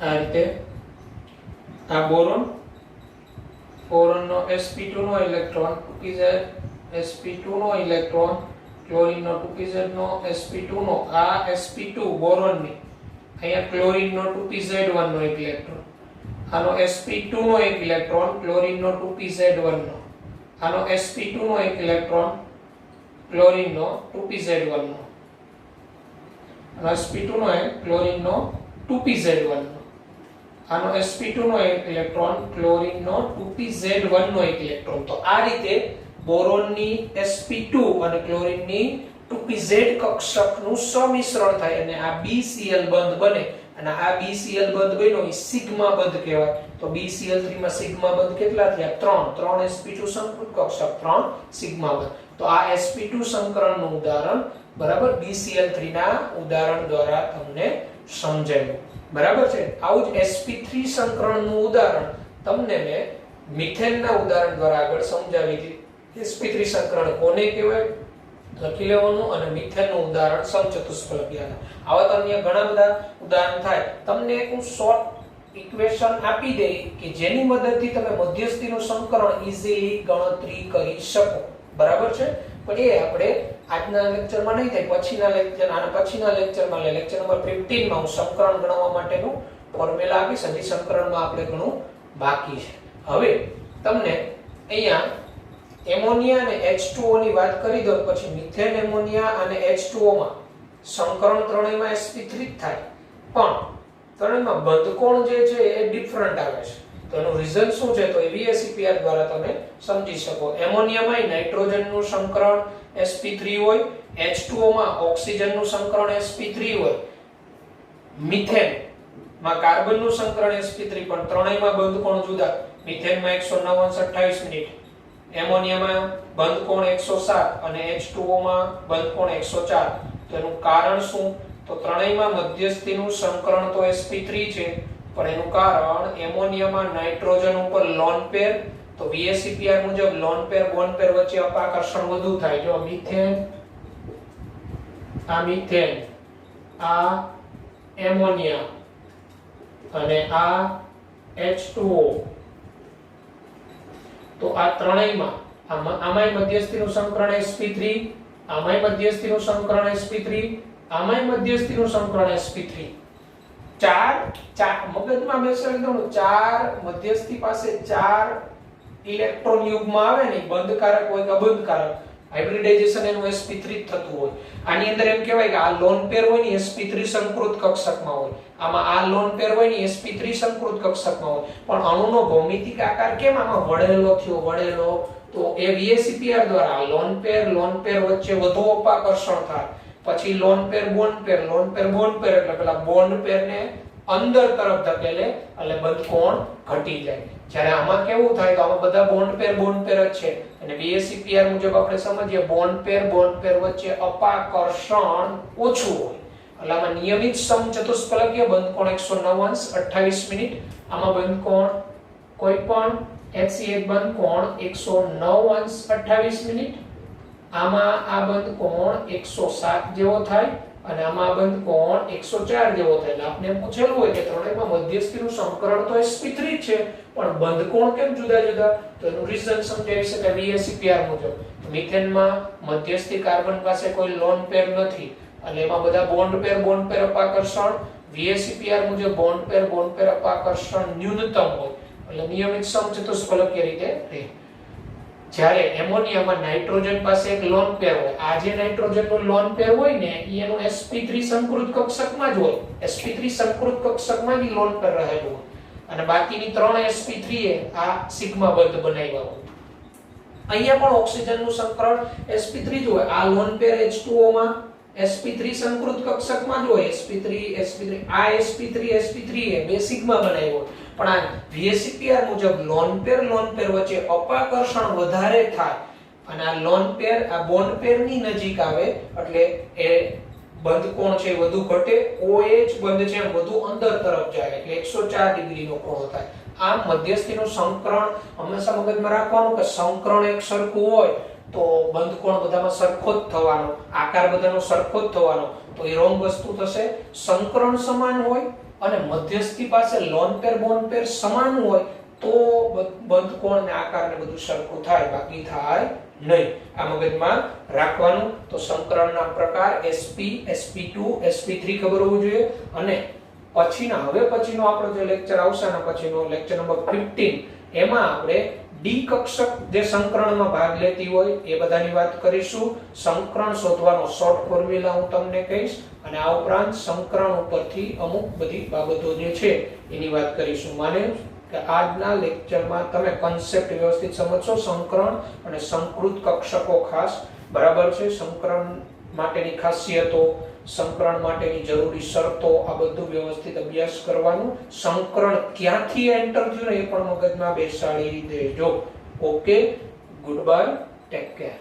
આ રીતે આ બોરોનનો sp2 નો ઇલેક્ટ્રોન 2pz sp2 નો ઇલેક્ટ્રોન ક્લોરીનનો 2pz નો sp2 નો, આ sp2 બોરોનની, અહીંયા ક્લોરીનનો 2pz1 નો એક ઇલેક્ટ્રોન, આનો sp2 નો એક ઇલેક્ટ્રોન ક્લોરીનનો 2pz1 નો, આનો sp2 નો એક ઇલેક્ટ્રોન ક્લોરીનનો 2pz1 નો, આનો sp2 નો એક ક્લોરીનનો 2pz1 નો, આનો sp2 નો એક ઇલેક્ટ્રોન ક્લોરીનનો 2pz1 નો એક ઇલેક્ટ્રોન. તો આ રીતે બોરોનની sp2 અને ક્લોરીનની 2pz કક્ષકનું સમિશ્રણ થાય અને આ BCl બંધ બને, અને આ BCl બંધ બન્યો એ સિગ્મા બંધ કહેવાય. તો BCl3 માં સિગ્મા બંધ કેટલા થયા? 3 sp2 સંકૃત કક્ષક 3 સિગ્મા બંધ. તો આ sp2 સંકરણનું ઉદાહરણ, બરાબર, BCl3 ના ઉદાહરણ દ્વારા તમને સમજાયું, બરાબર છે. આવું જ sp3 સંકરણનું ઉદાહરણ તમને મેં મિથેનના ઉદાહરણ દ્વારા આગળ સમજાવી દીધું. sp3 સંકરણ કોને કહેવાય લખી લેવાનું, અને મિથેનનું ઉદાહરણ સમચતુષ્ફલકીય. આવા અન્ય ઘણા બધા ઉદાહરણ થાય. તમને હું શોર્ટ ઇક્વેશન આપી દે કે જેની મદદથી તમે મધ્યસ્થીનું સંકરણ ઈઝીલી ગણતરી કરી શકો, બરાબર છે. પણ એ આપણે આજના લેક્ચરમાં નહીં થાય, પછીના લેક્ચરમાં લેક્ચર નંબર 15 માં હું સંકરણ ગણવા માટેનું ફોર્મ્યુલા આપીશ. હજી સંકરણમાં આપણે ઘણું બાકી છે. હવે તમને અહીંયા એમોનિયા અને H2O ની વાત કરી દો, પછી મિથેન, એમોનિયા અને H2O માં સંકરણ ત્રણેયમાં sp3 જ થાય, પણ ત્રણેયમાં બંધકોણ જે છે એ ડિફરન્ટ આવે છે. તો એનું રીઝન શું છે તો એ VSEPR દ્વારા તમે સમજી શકો. એમોનિયામાં નાઇટ્રોજનનું સંકરણ sp3 હોય, H2O માં ઓક્સિજનનું સંકરણ sp3 હોય, મિથેન માં કાર્બનનું સંકરણ sp3, પણ ત્રણેયમાં બંધકોણ જુદા. મિથેનમાં 109:28 મિનિટ, એમોનિયામાં બંધકોણ 107 અને H2O માં બંધકોણ 104. તો એનું કારણ શું તો ત્રણેયમાં મધ્યસ્થીનું સંકરણ તો sp3 છે, પણ એનું કારણ એમોનિયામાં નાઇટ્રોજન ઉપર લોન પેર. તો VSEPR મુજબ લોન પેર બોન્ડ પેર વચ્ચે અપાકર્ષણ વધુ થાય. જો મિથેન, આ એમોનિયા અને આ H2O. તો આ ત્રણેયમાં આમાંય મધ્યસ્થીનું સંકરણ sp3, આમાંય મધ્યસ્થીનું સંકરણ sp3, આમાંય મધ્યસ્થીનું સંકરણ sp3. ચાર મગજમાં બેસાડી દો. ચાર મધ્યસ્થી પાસે ચાર ઇલેક્ટ્રોન યુગ્મ આવે ને, બંધકારક હોય કે અબંધકારક, હાઇબ્રિડાઇઝેશન એનું sp3 થતું હોય. આની અંદર એમ કહેવાય કે આ લોન પેર હોય ને sp3 સંકૃત કક્ષકમાં હોય, આમાં આ લોન પેર હોય ને sp3 સંકૃત કક્ષકમાં હોય. પણ અણુનો ભૌમિતિક આકાર કેમ આમાં વળેલો થયો? તો એ VSEPR દ્વારા લોન પેર વચ્ચે વધુ અપાકર્ષણ થાય, પછી લોન પેર બોન્ડ પેર એટલે પેલા બોન્ડ પેર ને અંદર તરફ ધકેલે એટલે બંધકોણ ઘટી જાય. જ્યારે આમાં કેવું થાય તો આમાં બધા બોન્ડ પેર જ છે, અને VSEPR મુજબ આપણે સમજીએ બોન્ડ પેર વચ્ચે અપાકર્ષણ ઓછું હોય. એટલે આમાં નિયમિત સમચતુષ્ફલકીય બંધકોણ 109:28 મિનિટ, આમાં બંધકોણ કોઈ પણ HCl બંધકોણ 109:28 મિનિટ, આમાં આ બંધકોણ 107 જેવો થાય અને આમાં બંધકોણ 104 જેવો થાય. એટલે આપણે પૂછેલું હોય કે ત્રણેયમાં મધ્યસ્થીનું સંકરણ તો sp3 છે, પણ બંધકોણ કેમ જુદા જુદા? તો એનું રીઝન સમજાવી શકાય VSEPR મુજબ. મિથેનમાં મધ્યસ્થી કાર્બન પાસે કોઈ લોન પેર નથી, એટલે એમાં બધા બોન્ડ પેર અપાકર્ષણ. VSEPR મુજબ બોન્ડ પેર અપાકર્ષણ ન્યૂનતમ હોય, એટલે નિયમિત સમચતુષ્ફલકીય રીતે રહે. જ્યારે એમોનિયામાં નાઇટ્રોજન પાસે એક લોન પેર હોય, આ જે નાઇટ્રોજનનો લોન પેર હોય ને એનું sp3 સંકૃત કક્ષકમાં જ હોય, sp3 સંકૃત કક્ષકમાં જ લોન પેર રહેલું હોય, અને બાકીની ત્રણ sp3 એ આ સિગ્મા બંધ બનાવ્યા હોય. અહીંયા પણ ઓક્સિજનનું સંકરણ sp3 જ હોય. આ લોન પેર H2O માં sp3 સંકૃત કક્ષકમાં જ હોય, sp3 આ sp3 એ બે સિગ્મા બનાવ્યો. પણ આ VSEPR મુજબ લોન પેર વચ્ચે અપાકર્ષણ વધારે થાય, અને આ લોન પેર આ બોન્ડ પેરની નજીક આવે એટલે એ બંધકોણ છે વધુ ઘટે. OH બંધ છે વધુ અંદર તરફ જાય એટલે 104 ડિગ્રીનો કોણ થાય. આમ મધ્યસ્થીનું સંકરણ હંમેશા મગજમાં રાખવાનું કે સંકરણ એક સરખું હોય તો બંધકોણ બધામાં સરખો જ થવાનો, આકાર બધાનો સરખો જ થવાનો. તો એ રોંગ વસ્તુ થશે. સંકરણ સમાન હોય અને મધ્યસ્થી પાસે લોન બોન્ડ પેર સમાન હોય તો બંધકોણ ને આકાર ને બધું સરખું થાય, બાકી થાય નહીં. આ મગજમાં રાખવાનું. તો સંકરણના પ્રકાર sp, sp2, sp3 ખબર હોવું જોઈએ. અને પછીનો આપણો જે લેક્ચર આવશે ને પછીનો લેક્ચર નંબર 15, એમાં આપણે ડી કક્ષક જે સંકરણમાં ભાગ લેતી હોય એ બધાની વાત કરીશું. સંકરણ શોધવાનો શોર્ટ ફોર્મ્યુલા હું તમને કહીશ, અને આ ઉપરાંત સંકરણ ઉપરથી અમુક બધી બાબતો જે છે એની વાત કરીશું. માને કે આજના લેક્ચરમાં તમે કન્સેપ્ટ વ્યવસ્થિત સમજશો. સંકરણ અને સંકૃત કક્ષકો ખાસ બરાબર છે. સંકરણ માટેની ખાસિયતો, સંકરણ માટેની જરૂરી શરતો, આ બધું વ્યવસ્થિત અભ્યાસ કરવાનું. સંકરણ ક્યાંથી એન્ટર થયું ને એ પણ મગજમાં બેસાડી દેજો. Okay, good bye, take care.